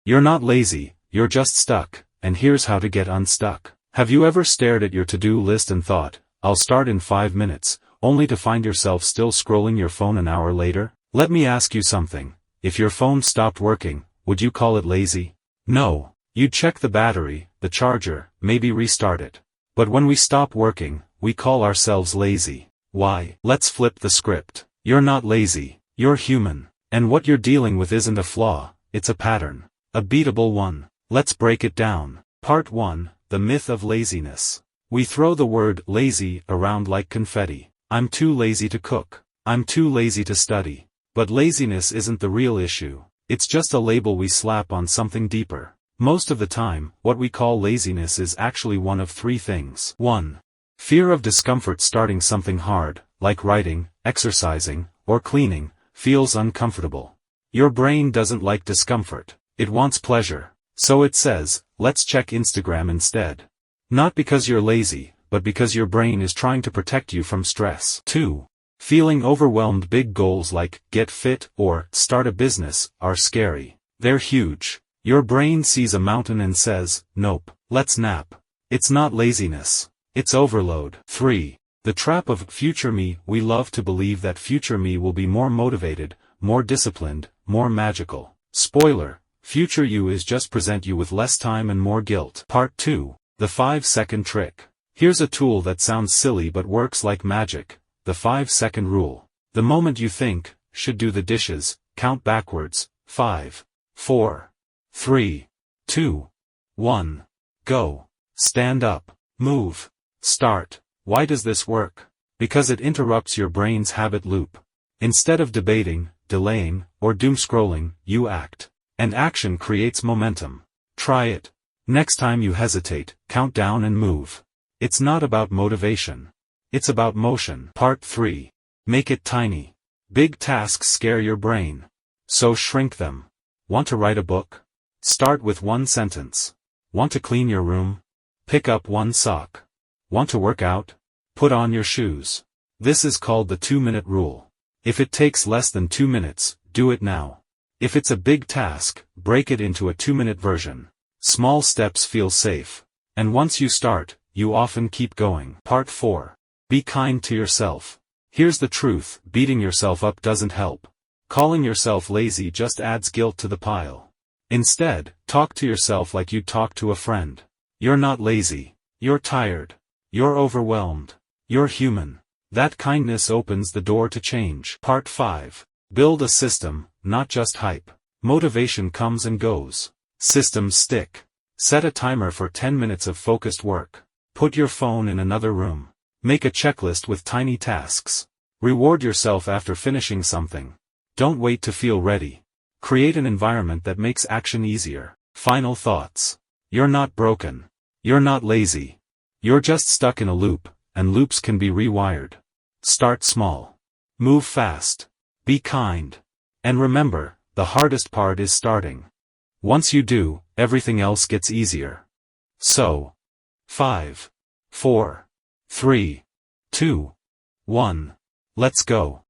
You're not lazy, you're just stuck, and here's how to get unstuck. Have you ever stared at your to-do list and thought, I'll start in 5 minutes, only to find yourself still scrolling your phone an hour later? Let me ask you something. If your phone stopped working, would you call it lazy? No. You'd check the battery, the charger, maybe restart it. But when we stop working, we call ourselves lazy. Why? Let's flip the script. You're not lazy, you're human. And what you're dealing with isn't a flaw, it's a pattern. A beatable one. Let's break it down. Part 1, the myth of laziness. We throw the word lazy around like confetti. I'm too lazy to cook. I'm too lazy to study. But laziness isn't the real issue. It's just a label we slap on something deeper. Most of the time, what we call laziness is actually one of 3 things. 1. Fear of discomfort. Starting something hard, like writing, exercising, or cleaning, feels uncomfortable. Your brain doesn't like discomfort. It wants pleasure. So it says, let's check Instagram instead. Not because you're lazy, but because your brain is trying to protect you from stress. 2. Feeling overwhelmed. Big goals like get fit or start a business are scary. They're huge. Your brain sees a mountain and says, nope, let's nap. It's not laziness. It's overload. 3. The trap of future me. We love to believe that future me will be more motivated, more disciplined, more magical. Spoiler, future you is just present you with less time and more guilt. Part 2, the 5-second trick. Here's a tool that sounds silly but works like magic. The 5-second rule. The moment you think, should do the dishes, count backwards. 5, 4, 3, 2, 1. Go. Stand up. Move. Start. Why does this work? Because it interrupts your brain's habit loop. Instead of debating, delaying, or doom scrolling, you act. And action creates momentum. Try it. Next time you hesitate, count down and move. It's not about motivation. It's about motion. Part 3. Make it tiny. Big tasks scare your brain. So shrink them. Want to write a book? Start with 1 sentence. Want to clean your room? Pick up 1 sock. Want to work out? Put on your shoes. This is called the 2-minute rule. If it takes less than 2 minutes, do it now. If it's a big task, break it into a 2-minute version. Small steps feel safe. And once you start, you often keep going. Part 4. Be kind to yourself. Here's the truth, beating yourself up doesn't help. Calling yourself lazy just adds guilt to the pile. Instead, talk to yourself like you'd talk to a friend. You're not lazy. You're tired. You're overwhelmed. You're human. That kindness opens the door to change. Part 5. Build a system, not just hype. Motivation comes and goes. Systems stick. Set a timer for 10 minutes of focused work. Put your phone in another room. Make a checklist with tiny tasks. Reward yourself after finishing something. Don't wait to feel ready. Create an environment that makes action easier. Final thoughts. You're not broken. You're not lazy. You're just stuck in a loop, and loops can be rewired. Start small. Move fast. Be kind. And remember, the hardest part is starting. Once you do, everything else gets easier. So, 5, 4, 3, 2, 1. Let's go.